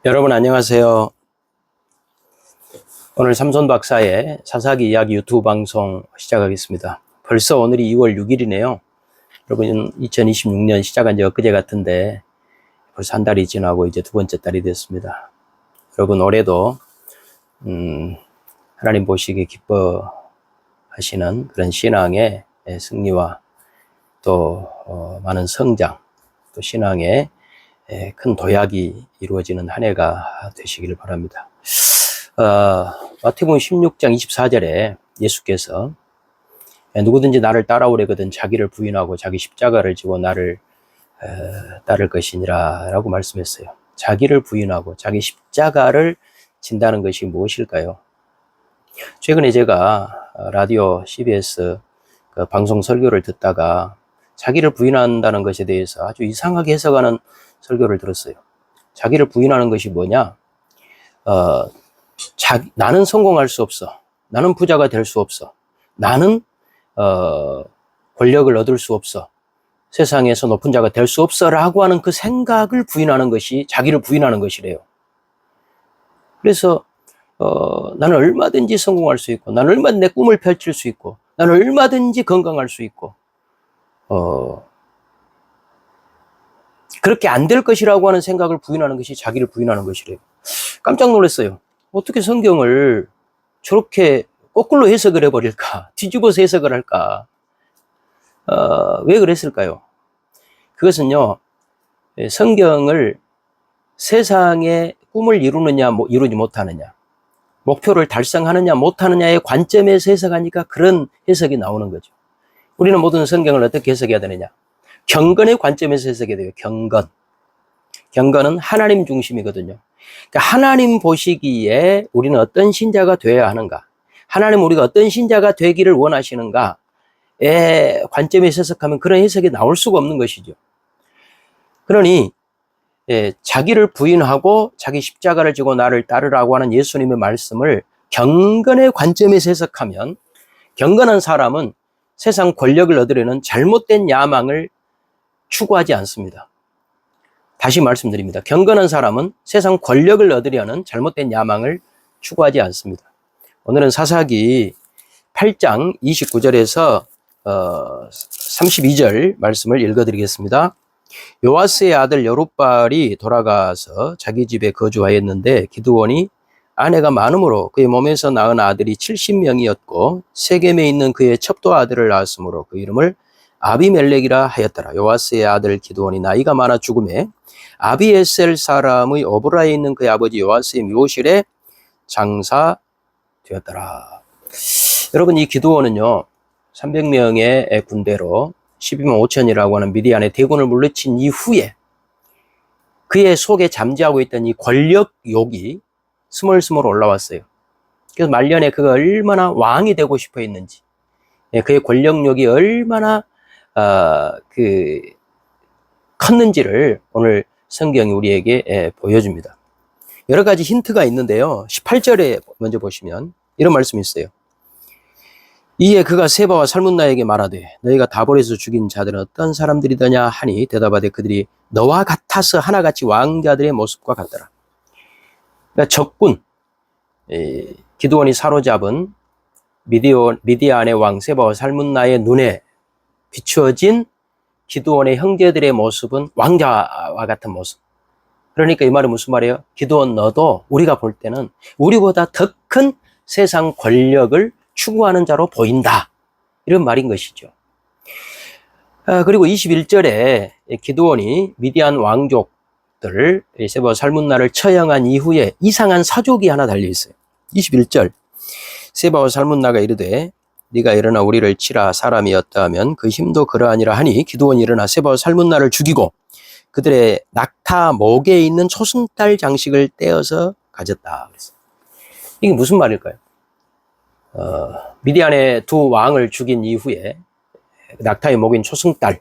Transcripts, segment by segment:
여러분 안녕하세요. 오늘 삼손 박사의 사사기 이야기 유튜브 방송 시작하겠습니다. 벌써 오늘이 2월 6일이네요. 여러분 2026년 시작한 지 엊그제 같은데 벌써 한 달이 지나고 이제 두 번째 달이 됐습니다. 여러분 올해도 하나님 보시기에 기뻐하시는 그런 신앙의 승리와 또 많은 성장, 또 신앙의 큰 도약이 이루어지는 한 해가 되시기를 바랍니다. 마태복음 16장 24절에 예수께서 누구든지 나를 따라오려거든 자기를 부인하고 자기 십자가를 지고 나를 따를 것이니라 라고 말씀했어요. 자기를 부인하고 자기 십자가를 진다는 것이 무엇일까요? 최근에 제가 라디오 CBS 그 방송 설교를 듣다가 자기를 부인한다는 것에 대해서 아주 이상하게 해석하는 설교를 들었어요. 자기를 부인하는 것이 뭐냐? 나는 성공할 수 없어. 나는 부자가 될 수 없어. 나는 권력을 얻을 수 없어. 세상에서 높은 자가 될 수 없어 라고 하는 그 생각을 부인하는 것이 자기를 부인하는 것이래요. 그래서 나는 얼마든지 성공할 수 있고, 나는 얼마든지 내 꿈을 펼칠 수 있고, 나는 얼마든지 건강할 수 있고, 그렇게 안 될 것이라고 하는 생각을 부인하는 것이 자기를 부인하는 것이래요. 깜짝 놀랐어요. 어떻게 성경을 저렇게 거꾸로 해석을 해버릴까? 뒤집어서 해석을 할까? 왜 그랬을까요? 그것은요, 성경을 세상의 꿈을 이루느냐, 이루지 못하느냐, 목표를 달성하느냐, 못하느냐의 관점에서 해석하니까 그런 해석이 나오는 거죠. 우리는 모든 성경을 어떻게 해석해야 되느냐? 경건의 관점에서 해석해야 돼요. 경건. 경건은 하나님 중심이거든요. 그러니까 하나님 보시기에 우리는 어떤 신자가 되어야 하는가? 하나님 우리가 어떤 신자가 되기를 원하시는가의 관점에서 해석하면 그런 해석이 나올 수가 없는 것이죠. 그러니 자기를 부인하고 자기 십자가를 지고 나를 따르라고 하는 예수님의 말씀을 경건의 관점에서 해석하면 경건한 사람은 세상 권력을 얻으려는 잘못된 야망을 추구하지 않습니다. 다시 말씀드립니다. 경건한 사람은 세상 권력을 얻으려는 잘못된 야망을 추구하지 않습니다. 오늘은 사사기 8장 29절에서 32절 말씀을 읽어드리겠습니다. 요아스의 아들 여룻바알이 돌아가서 자기 집에 거주하였는데 기드온이 아내가 많음으로 그의 몸에서 낳은 아들이 70명이었고 세겜에 있는 그의 첩도 아들을 낳았으므로 그 이름을 아비멜렉이라 하였더라. 요아스의 아들 기드온이 나이가 많아 죽음에 아비에셀 사람의 오브라에 있는 그의 아버지 요아스의 묘실에 장사되었더라. 여러분, 이 기드온은요 300명의 군대로 12만 5천이라고 하는 미디안의 대군을 물리친 이후에 그의 속에 잠재하고 있던 이 권력욕이 스멀스멀 올라왔어요. 그래서 말년에 그가 얼마나 왕이 되고 싶어 했는지, 그의 권력욕이 얼마나 컸는지를 오늘 성경이 우리에게 보여줍니다. 여러 가지 힌트가 있는데요. 18절에 먼저 보시면 이런 말씀이 있어요. 이에 그가 세바와 살문나에게 말하되 너희가 다볼에서 죽인 자들은 어떤 사람들이더냐 하니 대답하되 그들이 너와 같아서 하나같이 왕자들의 모습과 같더라. 그러니까 적군, 기드온이 사로잡은 미디안의 왕 세바와 살문나의 눈에 비추어진 기드온의 형제들의 모습은 왕자와 같은 모습. 그러니까 이 말은 무슨 말이에요? 기드온 너도 우리가 볼 때는 우리보다 더 큰 세상 권력을 추구하는 자로 보인다. 이런 말인 것이죠. 그리고 21절에 기드온이 미디안 왕족들 세바와 살문나를 처형한 이후에 이상한 사족이 하나 달려있어요. 21절 세바와 살문나가 이르되 네가 일어나 우리를 치라 사람이었다 하면 그 힘도 그러하니라 하니 기드온이 일어나 세바와 살문나를 죽이고 그들의 낙타 목에 있는 초승달 장식을 떼어서 가졌다. 이게 무슨 말일까요? 미디안의 두 왕을 죽인 이후에 낙타의 목인 초승달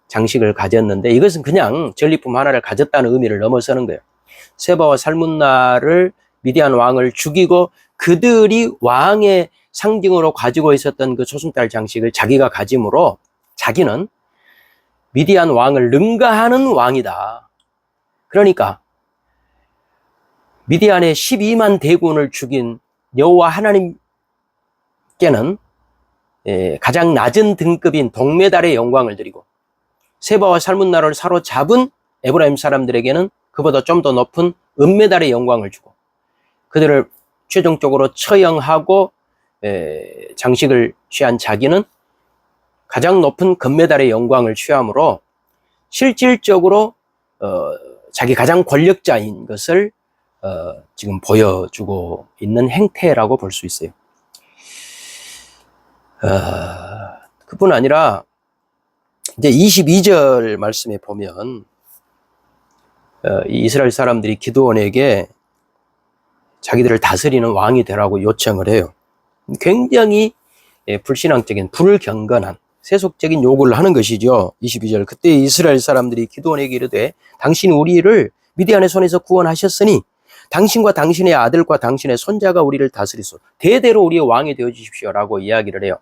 장식을 가졌는데 이것은 그냥 전리품 하나를 가졌다는 의미를 넘어서는 거예요. 세바와 살문나를 미디안 왕을 죽이고 그들이 왕의 상징으로 가지고 있었던 그 초승달 장식을 자기가 가짐으로 자기는 미디안 왕을 능가하는 왕이다. 그러니까 미디안의 12만 대군을 죽인 여호와 하나님께는 가장 낮은 등급인 동메달의 영광을 드리고, 세바와 살문나라를 사로잡은 에브라임 사람들에게는 그보다 좀 더 높은 은메달의 영광을 주고, 그들을 최종적으로 처형하고 장식을 취한 자기는 가장 높은 금메달의 영광을 취함으로 실질적으로 자기 가장 권력자인 것을 지금 보여주고 있는 행태라고 볼 수 있어요. 그뿐 아니라 이제 22절 말씀에 보면 이 이스라엘 사람들이 기드온에게 자기들을 다스리는 왕이 되라고 요청을 해요. 굉장히 불신앙적인 불경건한 세속적인 요구를 하는 것이죠. 22절, 그때 이스라엘 사람들이 기드온에게 이르되 당신이 우리를 미디안의 손에서 구원하셨으니 당신과 당신의 아들과 당신의 손자가 우리를 다스리소. 대대로 우리의 왕이 되어 주십시오라고 이야기를 해요.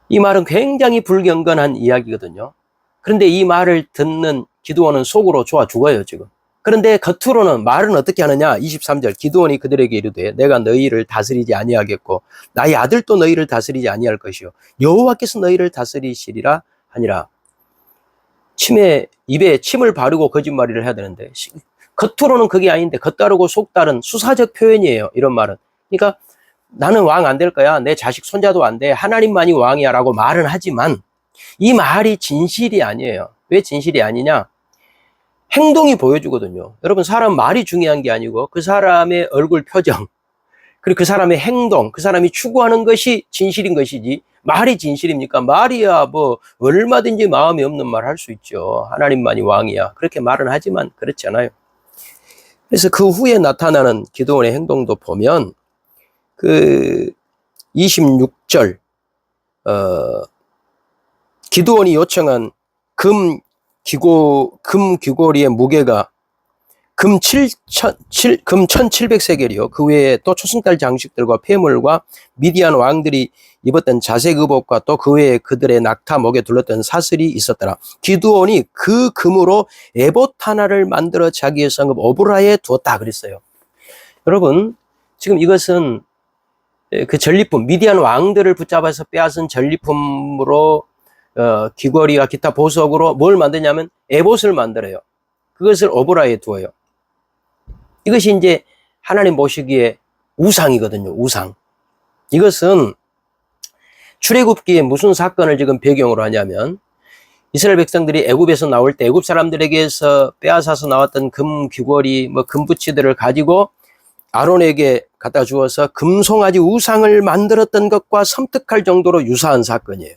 이 말은 굉장히 불경건한 이야기거든요. 그런데 이 말을 듣는 기드온은 속으로 좋아 죽어요, 지금. 그런데 겉으로는 말은 어떻게 하느냐? 23절, 기드온이 그들에게 이르되 내가 너희를 다스리지 아니하겠고 나의 아들도 너희를 다스리지 아니할 것이요 여호와께서 너희를 다스리시리라 하니라. 입에 침을 바르고 거짓말을 해야 되는데 겉으로는 그게 아닌데 겉다르고 속다른 수사적 표현이에요, 이런 말은. 그러니까 나는 왕 안 될 거야, 내 자식 손자도 안 돼, 하나님만이 왕이야 라고 말은 하지만 이 말이 진실이 아니에요. 왜 진실이 아니냐? 행동이 보여주거든요. 여러분, 사람 말이 중요한 게 아니고 그 사람의 얼굴 표정, 그리고 그 사람의 행동, 그 사람이 추구하는 것이 진실인 것이지 말이 진실입니까? 말이야 뭐 얼마든지 마음이 없는 말 할 수 있죠. 하나님만이 왕이야 그렇게 말은 하지만 그렇지 않아요. 그래서 그 후에 나타나는 기드온의 행동도 보면 그 26절 기드온이 요청한 금 귀고리의 무게가 금 1700세겔이요. 그 외에 또 초승달 장식들과 폐물과 미디안 왕들이 입었던 자색 의복과 또 그 외에 그들의 낙타 목에 둘렀던 사슬이 있었더라. 기드온이 그 금으로 에봇 하나를 만들어 자기의 성읍 오브라에 두었다 그랬어요. 여러분, 지금 이것은 그 전리품, 미디안 왕들을 붙잡아서 빼앗은 전리품으로 귀걸이와 기타 보석으로 뭘 만드냐면 에봇을 만들어요. 그것을 오브라에 두어요. 이것이 이제 하나님 보시기에 우상이거든요. 우상. 이것은 출애굽기에 무슨 사건을 지금 배경으로 하냐면 이스라엘 백성들이 애굽에서 나올 때 애굽 사람들에게서 빼앗아서 나왔던 금 귀걸이, 뭐 금부치들을 가지고 아론에게 갖다 주어서 금송아지 우상을 만들었던 것과 섬뜩할 정도로 유사한 사건이에요.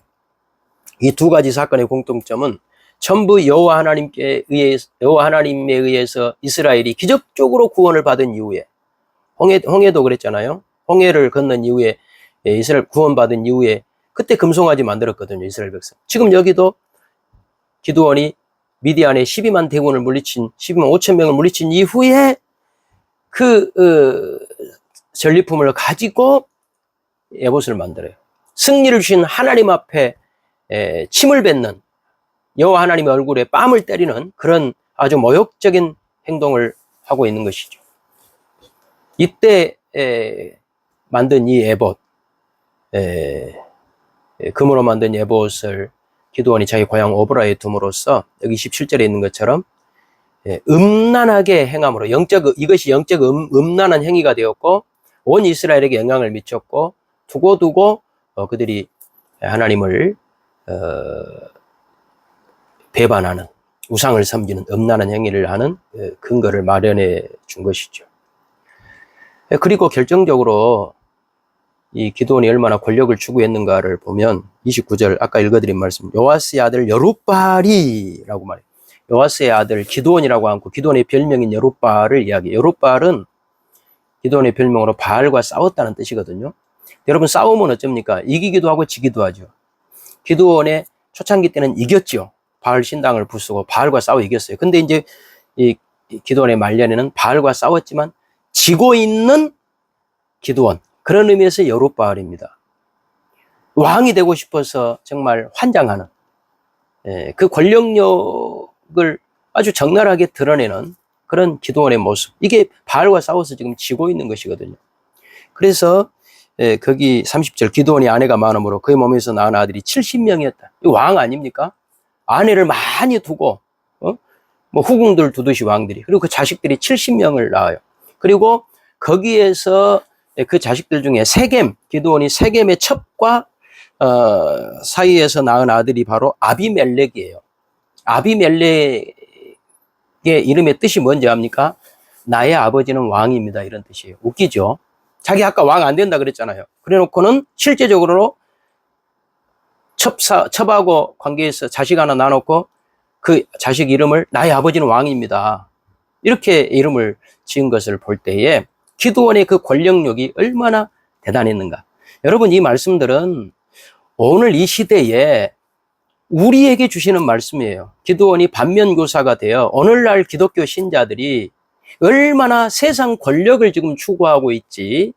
이 두 가지 사건의 공통점은 전부 여호와 하나님에 의해서 이스라엘이 기적적으로 구원을 받은 이후에, 홍해도 그랬잖아요. 홍해를 건넌 이후에 이스라엘 구원받은 이후에 그때 금송아지 만들었거든요, 이스라엘 백성. 지금 여기도 기드온이 미디안에 12만 대군을 물리친 12만 5천 명을 물리친 이후에 그 전리품을 가지고 에봇을 만들어요. 승리를 주신 하나님 앞에 침을 뱉는, 여호와 하나님의 얼굴에 뺨을 때리는 그런 아주 모욕적인 행동을 하고 있는 것이죠. 이때 만든 이 에봇, 금으로 만든 에봇을 기드온이 자기 고향 오브라에 둠으로써 여기 17절에 있는 것처럼 음란하게 행함으로 이것이 영적 음란한 행위가 되었고 온 이스라엘에게 영향을 미쳤고 두고두고 그들이 하나님을 배반하는, 우상을 섬기는 음란한 행위를 하는 근거를 마련해 준 것이죠. 그리고 결정적으로 이 기드온이 얼마나 권력을 추구했는가를 보면 29절 아까 읽어드린 말씀, 요아스의 아들 여룻바알이라고 말해요. 요아스의 아들 기드온이라고 하고 기드온의 별명인 여룻바알을 이야기해요. 여룻바알은 기드온의 별명으로 바알과 싸웠다는 뜻이거든요. 여러분, 싸우면 어쩝니까? 이기기도 하고 지기도 하죠. 기드온의 초창기 때는 이겼죠. 바알 신당을 부수고 바알과 싸워 이겼어요. 근데 이제 이 기드온의 말년에는 바알과 싸웠지만 지고 있는 기드온, 그런 의미에서 여룻바알입니다. 왕이 되고 싶어서 정말 환장하는, 그 권력력을 아주 적나라하게 드러내는 그런 기드온의 모습. 이게 바알과 싸워서 지금 지고 있는 것이거든요. 그래서 거기 30절 기드온이 아내가 많으므로 그의 몸에서 낳은 아들이 70명이었다. 왕 아닙니까? 아내를 많이 두고 뭐 후궁들 두듯이 왕들이, 그리고 그 자식들이 70명을 낳아요. 그리고 거기에서 그 자식들 중에 기드온이 세겜의 첩과 사이에서 낳은 아들이 바로 아비멜렉이에요. 아비멜렉의 이름의 뜻이 뭔지 압니까? 나의 아버지는 왕입니다, 이런 뜻이에요. 웃기죠? 자기 아까 왕 안 된다 그랬잖아요. 그래 놓고는 실제적으로 첩하고 관계에서 자식 하나 나놓고 그 자식 이름을 나의 아버지는 왕입니다, 이렇게 이름을 지은 것을 볼 때에 기드온의 그 권력력이 얼마나 대단했는가. 여러분, 이 말씀들은 오늘 이 시대에 우리에게 주시는 말씀이에요. 기드온이 반면교사가 되어 오늘날 기독교 신자들이 얼마나 세상 권력을 지금 추구하고 있지.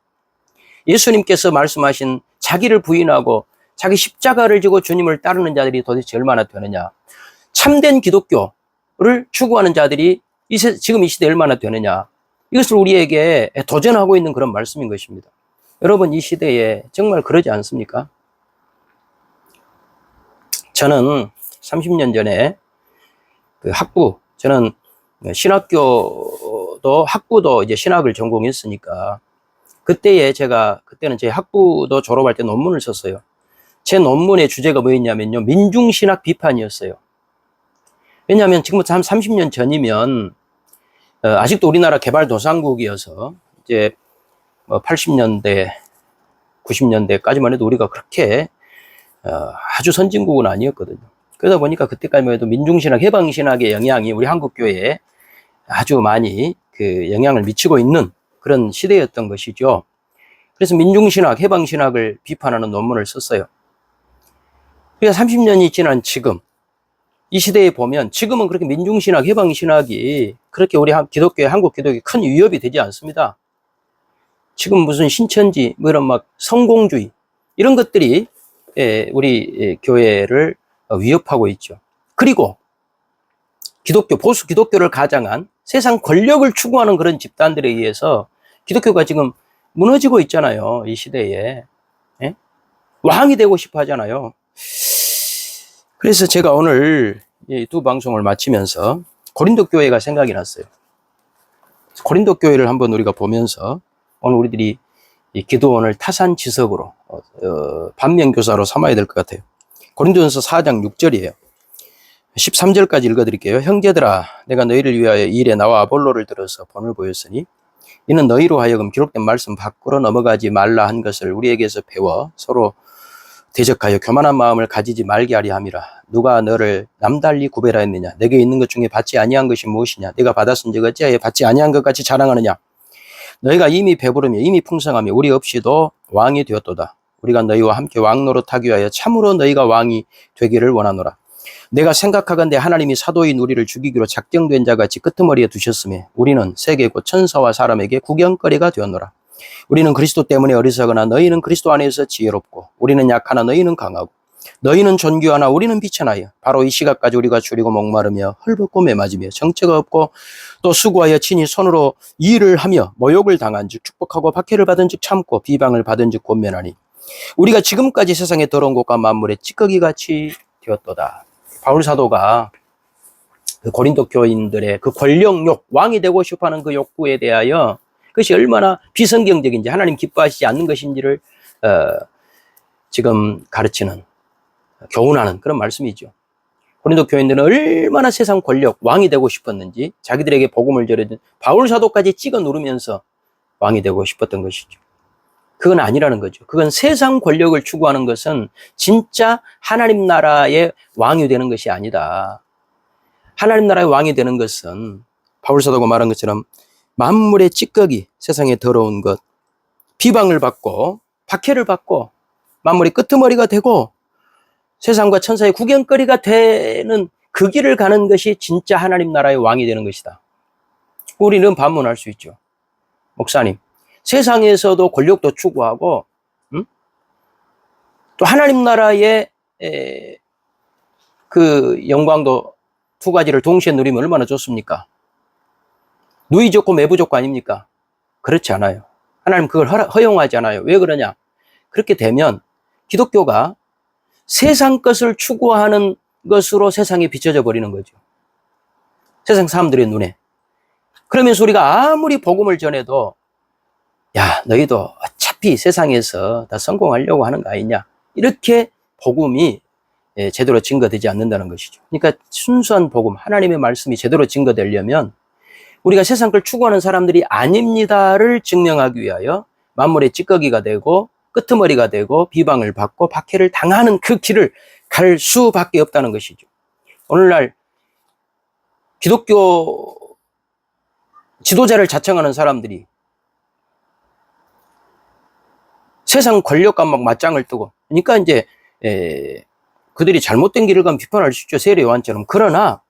예수님께서 말씀하신 자기를 부인하고 자기 십자가를 지고 주님을 따르는 자들이 도대체 얼마나 되느냐. 참된 기독교를 추구하는 자들이 지금 이 시대에 얼마나 되느냐. 이것을 우리에게 도전하고 있는 그런 말씀인 것입니다. 여러분, 이 시대에 정말 그러지 않습니까? 저는 30년 전에 저는 학부도 이제 신학을 전공했으니까 그때는 제 학부도 졸업할 때 논문을 썼어요. 제 논문의 주제가 뭐였냐면요, 민중신학 비판이었어요. 왜냐하면 지금부터 한 30년 전이면 아직도 우리나라 개발도상국이어서 이제 80년대, 90년대까지만 해도 우리가 그렇게 아주 선진국은 아니었거든요. 그러다 보니까 그때까지만 해도 민중신학, 해방신학의 영향이 우리 한국교회에 아주 많이 그 영향을 미치고 있는 그런 시대였던 것이죠. 그래서 민중신학, 해방신학을 비판하는 논문을 썼어요. 그러니까 30년이 지난 지금 이 시대에 보면 지금은 그렇게 민중신학, 해방신학이 그렇게 우리 기독교에, 한국 기독교에 큰 위협이 되지 않습니다. 지금 무슨 신천지, 뭐 이런 막 성공주의, 이런 것들이 우리 교회를 위협하고 있죠. 그리고 보수 기독교를 가장한 세상 권력을 추구하는 그런 집단들에 의해서 기독교가 지금 무너지고 있잖아요, 이 시대에. 왕이 되고 싶어 하잖아요. 그래서 제가 오늘 이 두 방송을 마치면서 고린도 교회가 생각이 났어요. 고린도 교회를 한번 우리가 보면서 오늘 우리들이 이 기드온을 타산지석으로 반면교사로 삼아야 될 것 같아요. 고린도전서 4장 6절이에요. 13절까지 읽어드릴게요. 형제들아, 내가 너희를 위하여 이 일에 나와 아볼로를 들어서 본을 보였으니 이는 너희로 하여금 기록된 말씀 밖으로 넘어가지 말라 한 것을 우리에게서 배워 서로 대적하여 교만한 마음을 가지지 말게 하려 함이라. 누가 너를 남달리 구별하였느냐? 내게 있는 것 중에 받지 아니한 것이 무엇이냐? 내가 받았은즉 어찌하여 받지 아니한 것 같이 자랑하느냐? 너희가 이미 배부르며 이미 풍성하며 우리 없이도 왕이 되었도다. 우리가 너희와 함께 왕노릇하기 위하여 참으로 너희가 왕이 되기를 원하노라. 내가 생각하건대 하나님이 사도인 우리를 죽이기로 작정된 자같이 끄트머리에 두셨으며 우리는 세계 곧 천사와 사람에게 구경거리가 되었노라. 우리는 그리스도 때문에 어리석으나 너희는 그리스도 안에서 지혜롭고 우리는 약하나 너희는 강하고 너희는 존귀하나 우리는 비천하여 바로 이 시각까지 우리가 줄이고 목마르며 헐벗고 매맞으며 정체가 없고 또 수고하여 친히 손으로 일을 하며 모욕을 당한 즉 축복하고 박해를 받은 즉 참고 비방을 받은 즉 권면하니 우리가 지금까지 세상의 더러운 것과 만물의 찌꺼기같이 되었도다. 바울 사도가 그 고린도 교인들의 그 권력욕, 왕이 되고 싶어하는 그 욕구에 대하여 그것이 얼마나 비성경적인지, 하나님 기뻐하시지 않는 것인지를 지금 가르치는, 교훈하는 그런 말씀이죠. 고린도 교인들은 얼마나 세상 권력, 왕이 되고 싶었는지 자기들에게 복음을 전해준 바울 사도까지 찍어 누르면서 왕이 되고 싶었던 것이죠. 그건 아니라는 거죠. 그건 세상 권력을 추구하는 것은 진짜 하나님 나라의 왕이 되는 것이 아니다. 하나님 나라의 왕이 되는 것은 바울 사도가 말한 것처럼 만물의 찌꺼기, 세상에 더러운 것, 비방을 받고 박해를 받고 만물의 끄트머리가 되고 세상과 천사의 구경거리가 되는 그 길을 가는 것이 진짜 하나님 나라의 왕이 되는 것이다. 우리는 반문할 수 있죠. 목사님, 세상에서도 권력도 추구하고 또 하나님 나라의 그 영광도 두 가지를 동시에 누리면 얼마나 좋습니까? 누이 좋고 매부 좋고 아닙니까? 그렇지 않아요. 하나님 그걸 허용하지 않아요. 왜 그러냐? 그렇게 되면 기독교가 세상 것을 추구하는 것으로 세상에 비춰져 버리는 거죠. 세상 사람들의 눈에. 그러면서 우리가 아무리 복음을 전해도 야, 너희도 어차피 세상에서 다 성공하려고 하는 거 아니냐. 이렇게 복음이 제대로 증거되지 않는다는 것이죠. 그러니까 순수한 복음, 하나님의 말씀이 제대로 증거되려면 우리가 세상 걸 추구하는 사람들이 아닙니다를 증명하기 위하여 만물의 찌꺼기가 되고 끄트머리가 되고 비방을 받고 박해를 당하는 그 길을 갈 수밖에 없다는 것이죠. 오늘날 기독교 지도자를 자청하는 사람들이 세상 권력과 막 맞짱을 뜨고, 그러니까 이제 그들이 잘못된 길을 가면 비판할 수 있죠. 세례 요한처럼. 그러나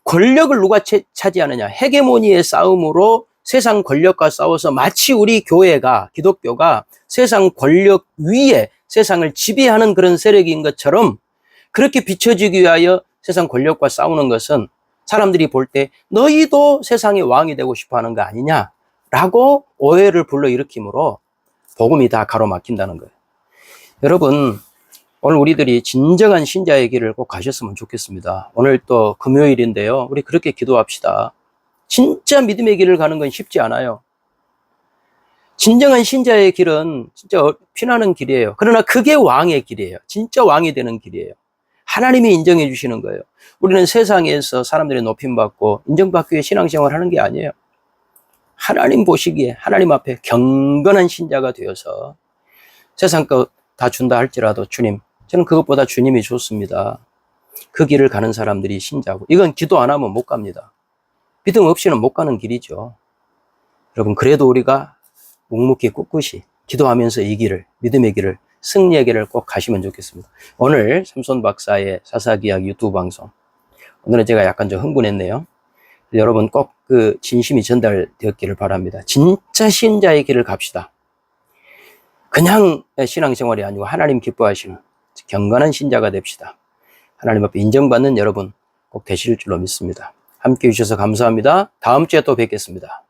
권력을 누가 차지하느냐? 헤게모니의 싸움으로 세상 권력과 싸워서 마치 우리 교회가, 기독교가 세상 권력 위에 세상을 지배하는 그런 세력인 것처럼 그렇게 비춰지기 위하여 세상 권력과 싸우는 것은 사람들이 볼 때 너희도 세상의 왕이 되고 싶어 하는 거 아니냐라고 오해를 불러일으키므로 복음이 다 가로막힌다는 거예요. 여러분, 오늘 우리들이 진정한 신자의 길을 꼭 가셨으면 좋겠습니다. 오늘 또 금요일인데요. 우리 그렇게 기도합시다. 진짜 믿음의 길을 가는 건 쉽지 않아요. 진정한 신자의 길은 진짜 피나는 길이에요. 그러나 그게 왕의 길이에요. 진짜 왕이 되는 길이에요. 하나님이 인정해 주시는 거예요. 우리는 세상에서 사람들이 높임받고 인정받기 위해 신앙생활을 하는 게 아니에요. 하나님 보시기에 하나님 앞에 경건한 신자가 되어서 세상 거 다 준다 할지라도 주님, 저는 그것보다 주님이 좋습니다. 그 길을 가는 사람들이 신자고, 이건 기도 안 하면 못 갑니다. 믿음 없이는 못 가는 길이죠. 여러분, 그래도 우리가 묵묵히 꿋꿋이 기도하면서 이 길을, 믿음의 길을, 승리의 길을 꼭 가시면 좋겠습니다. 오늘 삼손 박사의 사사기약 유튜브 방송, 오늘은 제가 약간 좀 흥분했네요. 여러분 꼭 그 진심이 전달되었기를 바랍니다. 진짜 신자의 길을 갑시다. 그냥 신앙생활이 아니고 하나님 기뻐하시는 경건한 신자가 됩시다. 하나님 앞에 인정받는 여러분 꼭 되실 줄로 믿습니다. 함께 해주셔서 감사합니다. 다음 주에 또 뵙겠습니다.